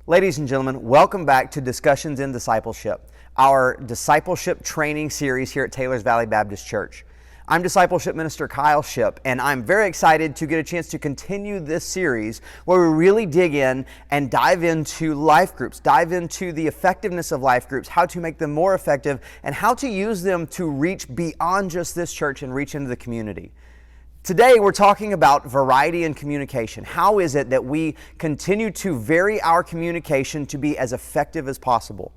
Ladies and gentlemen, welcome back to Discussions in Discipleship, our discipleship training series here at Taylors Valley Baptist Church. I'm Discipleship Minister Kyle Shipp, and I'm very excited to get a chance to continue this series where we really dig in and dive into life groups, dive into the effectiveness of life groups, how to make them more effective, and how to use them to reach beyond just this church and reach into the community. Today, we're talking about variety in communication. How is it that we continue to vary our communication to be as effective as possible?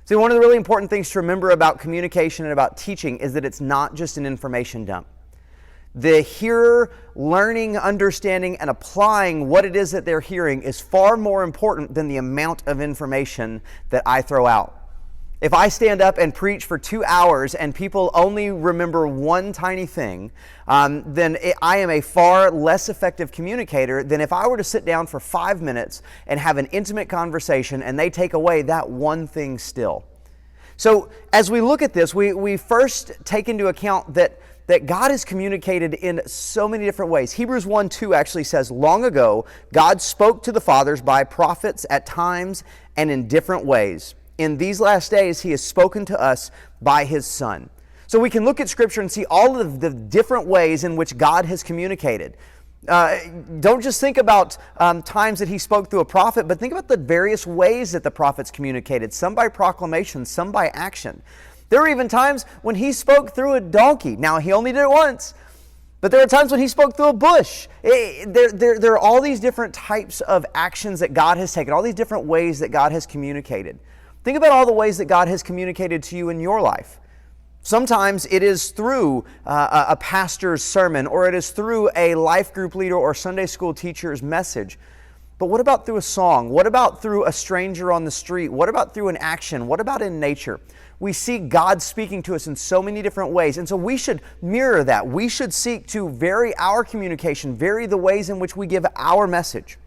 See, one of the really important things to remember about communication and about teaching is that it's not just an information dump. The hearer learning, understanding, and applying what it is that they're hearing is far more important than the amount of information that I throw out. If I stand up and preach for 2 hours and people only remember one tiny thing, then I am a far less effective communicator than if I were to sit down for 5 minutes and have an intimate conversation and they take away that one thing still. So as we look at this, we first take into account that God has communicated in so many different ways. Hebrews 1:2 actually says, long ago, God spoke to the fathers by prophets at times and in different ways. In these last days, He has spoken to us by His Son. So we can look at Scripture and see all of the different ways in which God has communicated. Don't just think about times that He spoke through a prophet, but think about the various ways that the prophets communicated, some by proclamation, some by action. There were even times when He spoke through a donkey. Now, He only did it once, but there are times when He spoke through a bush. There are all these different types of actions that God has taken, all these different ways that God has communicated. Think about all the ways that God has communicated to you in your life. Sometimes it is through a pastor's sermon, or it is through a life group leader or Sunday school teacher's message. But what about through a song? What about through a stranger on the street? What about through an action? What about in nature? We see God speaking to us in so many different ways, and so we should mirror that. We should seek to vary our communication, vary the ways in which we give our message.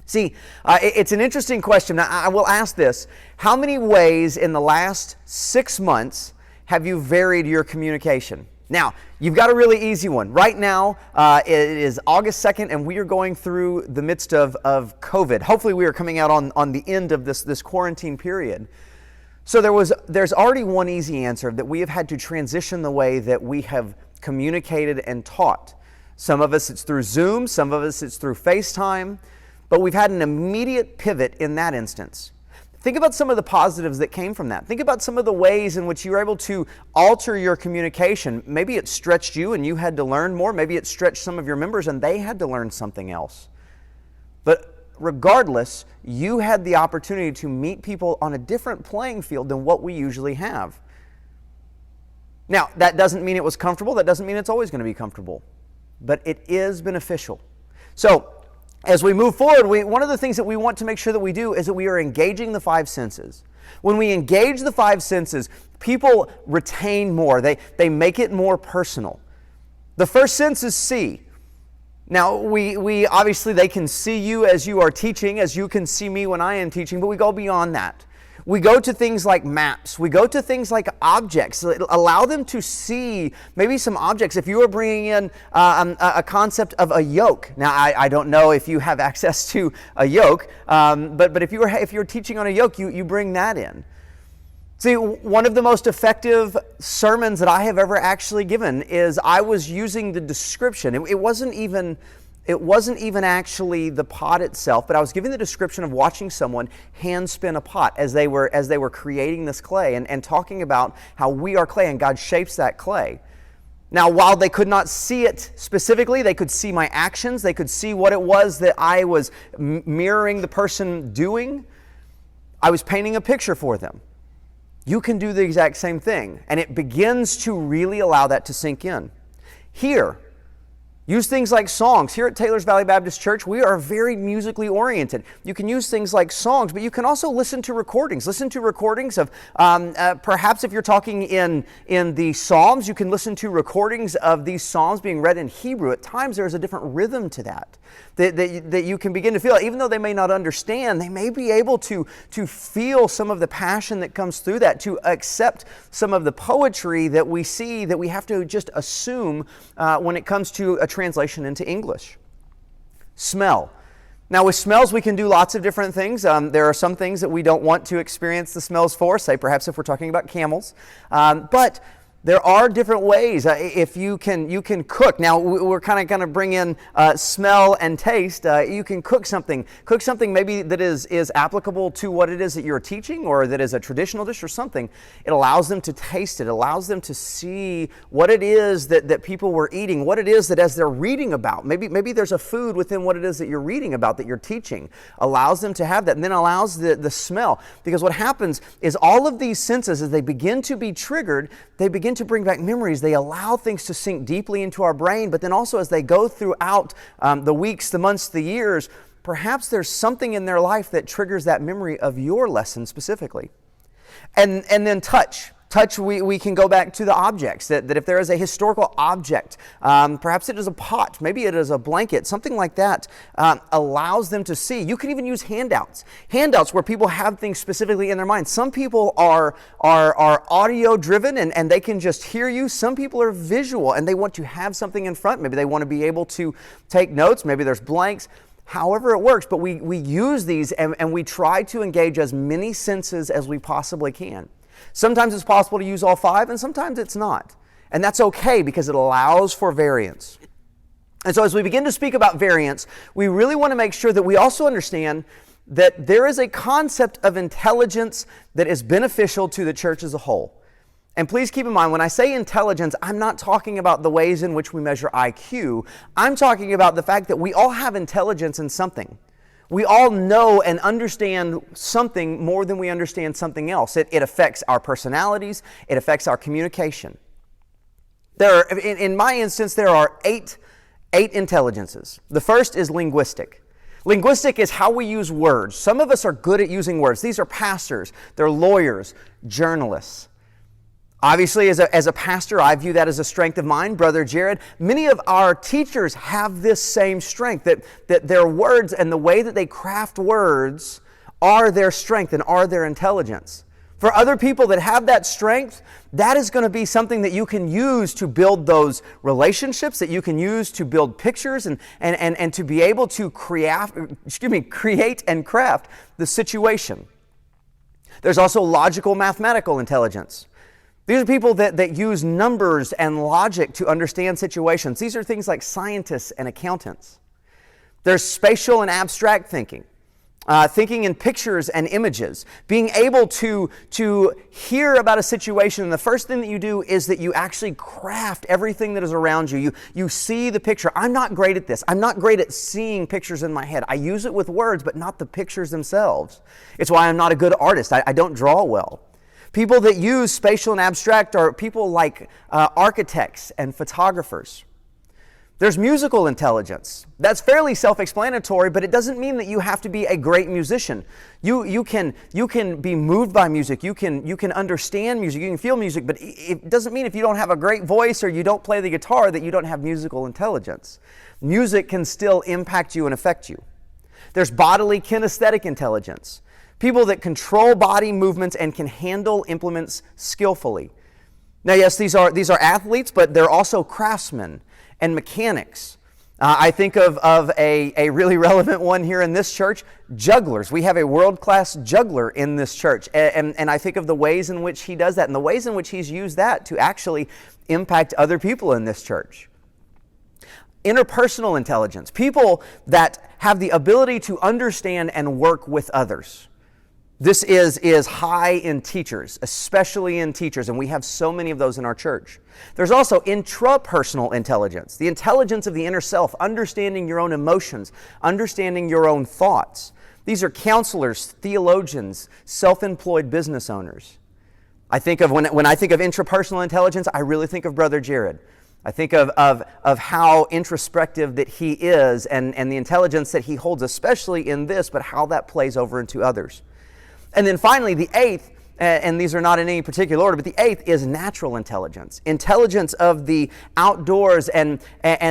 See, it's an interesting question. Now, I will ask this. How many ways in the last 6 months have you varied your communication? Now, you've got a really easy one. Right now, it is August 2nd, and we are going through the midst of COVID. Hopefully, we are coming out on the end of this quarantine period. So there's already one easy answer, that we have had to transition the way that we have communicated and taught. Some of us, it's through Zoom. Some of us, it's through FaceTime. But we've had an immediate pivot in that instance. Think about some of the positives that came from that. Think about some of the ways in which you were able to alter your communication. Maybe it stretched you and you had to learn more. Maybe it stretched some of your members and they had to learn something else. But regardless, you had the opportunity to meet people on a different playing field than what we usually have. Now, that doesn't mean it was comfortable. That doesn't mean it's always going to be comfortable. But it is beneficial. So, as we move forward, one of the things that we want to make sure that we do is that we are engaging the 5 senses. When we engage the 5 senses, people retain more. They make it more personal. The first sense is see. Now, we obviously, they can see you as you are teaching, as you can see me when I am teaching, but we go beyond that. We go to things like maps. We go to things like objects. Allow them to see maybe some objects. If you are bringing in a concept of a yoke. Now, I don't know if you have access to a yoke, but if you're teaching on a yoke, you bring that in. See, one of the most effective sermons that I have ever actually given is I was using the description. It wasn't even actually the pot itself, but I was giving the description of watching someone hand spin a pot as they were creating this clay and talking about how we are clay and God shapes that clay. Now, while they could not see it specifically, they could see my actions. They could see what it was that I was mirroring the person doing. I was painting a picture for them. You can do the exact same thing, and it begins to really allow that to sink in. Here, use things like songs. Here at Taylors Valley Baptist Church, we are very musically oriented. You can use things like songs, but you can also listen to recordings. Listen to recordings of, perhaps if you're talking in the Psalms, you can listen to recordings of these Psalms being read in Hebrew. At times, there's a different rhythm to that you can begin to feel. Even though they may not understand, they may be able to feel some of the passion that comes through that, to accept some of the poetry that we see that we have to just assume when it comes to a translation into English. Smell. Now with smells, we can do lots of different things. There are some things that we don't want to experience the smells for, say perhaps if we're talking about camels. But there are different ways. If you can cook. Now we're kind of going to bring in smell and taste. You can cook something maybe that is applicable to what it is that you're teaching, or that is a traditional dish or something. It allows them to taste it. It allows them to see what it is that people were eating, what it is that as they're reading about. Maybe there's a food within what it is that you're reading about, that you're teaching. Allows them to have that, and then allows the smell. Because what happens is all of these senses, as they begin to be triggered, they begin to bring back memories. They allow things to sink deeply into our brain, but then also as they go throughout the weeks, the months, the years, perhaps there's something in their life that triggers that memory of your lesson specifically. And then touch. Touch, we can go back to the objects, that if there is a historical object, perhaps it is a pot, maybe it is a blanket, something like that, allows them to see. You can even use handouts where people have things specifically in their mind. Some people are audio driven and they can just hear you. Some people are visual and they want to have something in front. Maybe they want to be able to take notes. Maybe there's blanks. However it works, but we use these and we try to engage as many senses as we possibly can. Sometimes it's possible to use all 5, and sometimes it's not. And that's okay, because it allows for variance. And so as we begin to speak about variance, we really want to make sure that we also understand that there is a concept of intelligence that is beneficial to the church as a whole. And please keep in mind, when I say intelligence, I'm not talking about the ways in which we measure IQ. I'm talking about the fact that we all have intelligence in something. We all know and understand something more than we understand something else. It affects our personalities. It affects our communication. In my instance, there are eight intelligences. The first is linguistic. Linguistic is how we use words. Some of us are good at using words. These are pastors. They're lawyers, journalists. Obviously, as a pastor, I view that as a strength of mine. Brother Jared, many of our teachers have this same strength, that their words and the way that they craft words are their strength and are their intelligence. For other people that have that strength, that is going to be something that you can use to build those relationships, that you can use to build pictures and to be able to create and craft the situation. There's also logical mathematical intelligence. These are people that use numbers and logic to understand situations. These are things like scientists and accountants. There's spatial and abstract thinking. Thinking in pictures and images. Being able to hear about a situation, and the first thing that you do is that you actually craft everything that is around you. You see the picture. I'm not great at this. I'm not great at seeing pictures in my head. I use it with words, but not the pictures themselves. It's why I'm not a good artist. I don't draw well. People that use spatial and abstract are people like architects and photographers. There's musical intelligence. That's fairly self-explanatory, but it doesn't mean that you have to be a great musician. You can be moved by music. You can understand music. You can feel music, but it doesn't mean if you don't have a great voice or you don't play the guitar that you don't have musical intelligence. Music can still impact you and affect you. There's bodily kinesthetic intelligence. People that control body movements and can handle implements skillfully. Now, yes, these are athletes, but they're also craftsmen and mechanics. I think of a really relevant one here in this church, jugglers. We have a world-class juggler in this church, and I think of the ways in which he does that and the ways in which he's used that to actually impact other people in this church. Interpersonal intelligence, people that have the ability to understand and work with others. This is high in teachers, especially in teachers, and we have so many of those in our church. There's also intrapersonal intelligence, the intelligence of the inner self, understanding your own emotions, understanding your own thoughts. These are counselors, theologians, self-employed business owners. I think of when I think of intrapersonal intelligence, I really think of Brother Jared. I think of how introspective that he is and the intelligence that he holds, especially in this, but how that plays over into others. And then finally, the eighth, and these are not in any particular order, but the eighth is natural intelligence. Intelligence of the outdoors and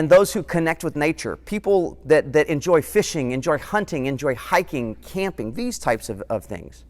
those who connect with nature. People that enjoy fishing, enjoy hunting, enjoy hiking, camping, these types of things.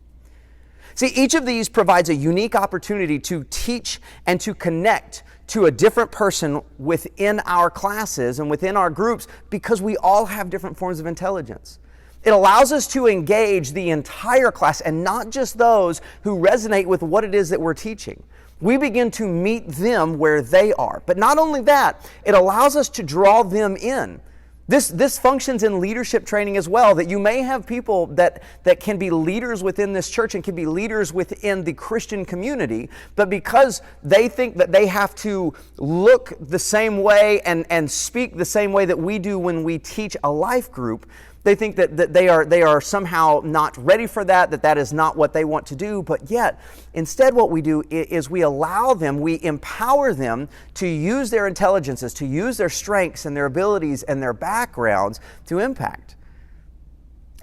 See, each of these provides a unique opportunity to teach and to connect to a different person within our classes and within our groups, because we all have different forms of intelligence. It allows us to engage the entire class and not just those who resonate with what it is that we're teaching. We begin to meet them where they are. But not only that, it allows us to draw them in. This functions in leadership training as well, that you may have people that can be leaders within this church and can be leaders within the Christian community, but because they think that they have to look the same way and speak the same way that we do when we teach a life group, they think that they are somehow not ready for that is not what they want to do. But yet, instead what we do is we allow them, we empower them to use their intelligences, to use their strengths and their abilities and their backgrounds to impact.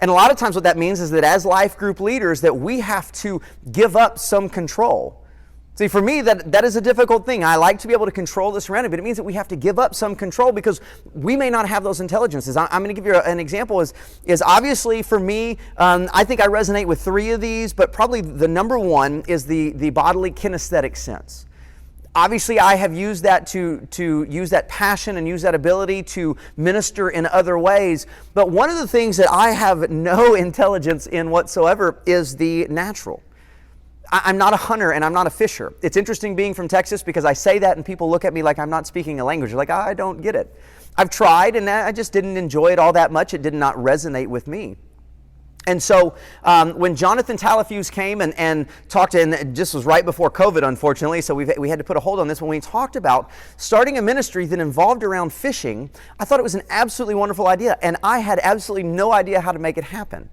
And a lot of times what that means is that as life group leaders that we have to give up some control. See, for me, that is a difficult thing. I like to be able to control this serenity, but it means that we have to give up some control because we may not have those intelligences. I'm going to give you an example is obviously for me, I think I resonate with 3 of these, but probably the number 1 is the bodily kinesthetic sense. Obviously, I have used that to use that passion and use that ability to minister in other ways. But one of the things that I have no intelligence in whatsoever is the natural. I'm not a hunter and I'm not a fisher. It's interesting being from Texas because I say that and people look at me like I'm not speaking a language. They're like, I don't get it. I've tried and I just didn't enjoy it all that much. It did not resonate with me. And so when Jonathan Talafuse came and talked, and this was right before COVID, unfortunately, so we had to put a hold on this. When we talked about starting a ministry that involved around fishing, I thought it was an absolutely wonderful idea. And I had absolutely no idea how to make it happen.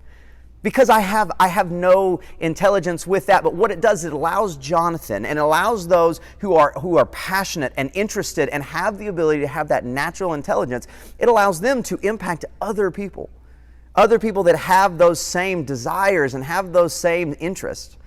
Because I have no intelligence with that, but what it does, it allows Jonathan and allows those who are passionate and interested and have the ability to have that natural intelligence, it allows them to impact other people that have those same desires and have those same interests.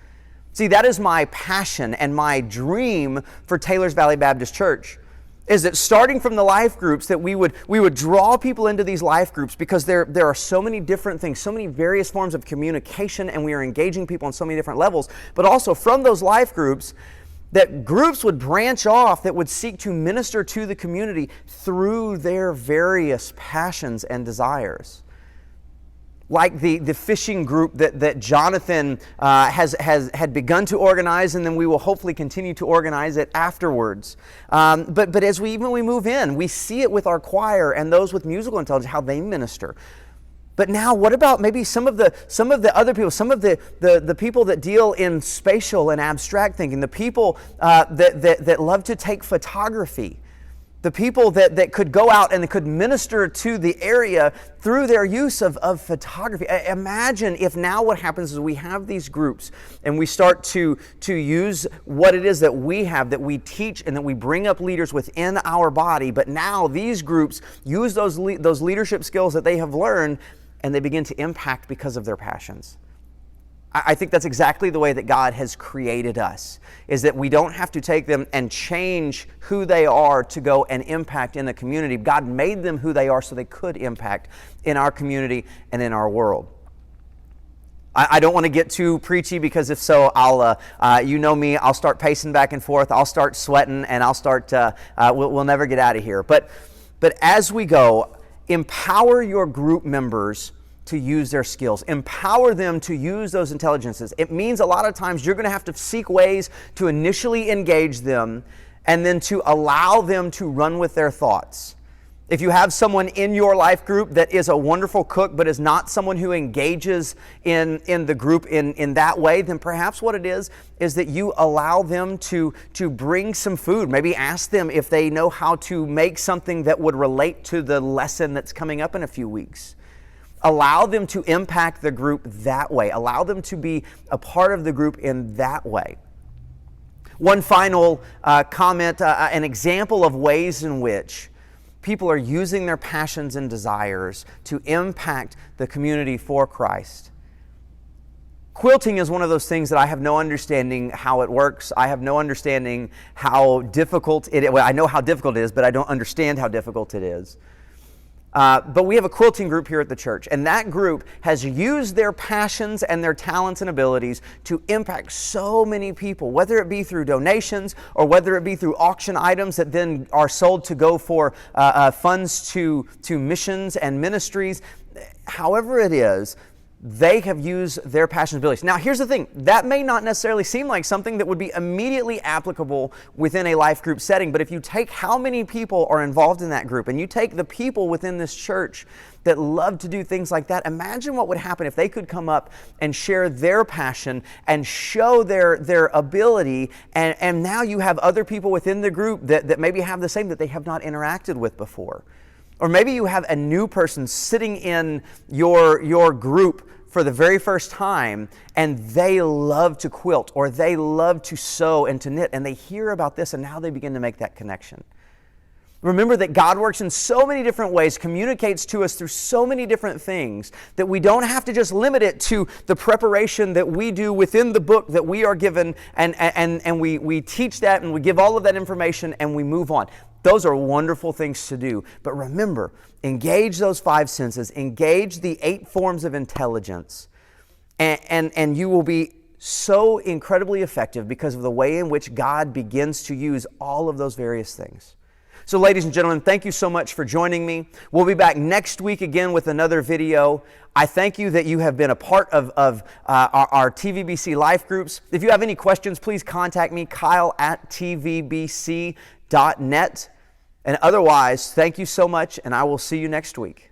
See, that is my passion and my dream for Taylors Valley Baptist Church. Is that starting from the life groups that we would draw people into these life groups because there are so many different things, so many various forms of communication, and we are engaging people on so many different levels. But also from those life groups, that groups would branch off that would seek to minister to the community through their various passions and desires. Like the fishing group that Jonathan had begun to organize, and then we will hopefully continue to organize it afterwards. But as we move in, we see it with our choir and those with musical intelligence, how they minister. But now, what about maybe some of the other people, some of the people that deal in spatial and abstract thinking, the people that love to take photography? The people that could go out and could minister to the area through their use of photography. Imagine if now what happens is we have these groups and we start to use what it is that we have, that we teach and that we bring up leaders within our body, but now these groups use those leadership skills that they have learned and they begin to impact because of their passions. I think that's exactly the way that God has created us, is that we don't have to take them and change who they are to go and impact in the community. God made them who they are so they could impact in our community and in our world. I don't want to get too preachy because if so, you know me, I'll start pacing back and forth, I'll start sweating, and I'll start, we'll never get out of here. But as we go, empower your group members to use their skills. Empower them to use those intelligences. It means a lot of times you're going to have to seek ways to initially engage them and then to allow them to run with their thoughts. If you have someone in your life group that is a wonderful cook but is not someone who engages in the group in that way, then perhaps what it is that you allow them to bring some food. Maybe ask them if they know how to make something that would relate to the lesson that's coming up in a few weeks. Allow them to impact the group that way. Allow them to be a part of the group in that way. One final comment, an example of ways in which people are using their passions and desires to impact the community for Christ. Quilting is one of those things that I have no understanding how it works. I have no understanding how difficult it is. Well, I know how difficult it is, but I don't understand how difficult it is. But we have a quilting group here at the church, and that group has used their passions and their talents and abilities to impact so many people, whether it be through donations or whether it be through auction items that then are sold to go for funds to missions and ministries. however it is, they have used their passions and abilities. Now, here's the thing. That may not necessarily seem like something that would be immediately applicable within a life group setting, but if you take how many people are involved in that group, and you take the people within this church that love to do things like that, imagine what would happen if they could come up and share their passion and show their ability, and now you have other people within the group that maybe have the same that they have not interacted with before. Or maybe you have a new person sitting in your group for the very first time, and they love to quilt, or they love to sew and to knit, and they hear about this, and now they begin to make that connection. Remember that God works in so many different ways, communicates to us through so many different things, that we don't have to just limit it to the preparation that we do within the book that we are given, and we teach that, and we give all of that information, and we move on. Those are wonderful things to do. But remember, engage those 5 senses, engage the 8 forms of intelligence, and you will be so incredibly effective because of the way in which God begins to use all of those various things. So ladies and gentlemen, thank you so much for joining me. We'll be back next week again with another video. I thank you that you have been a part of our TVBC life groups. If you have any questions, please contact me, Kyle@tvbc.net. And otherwise, thank you so much, and I will see you next week.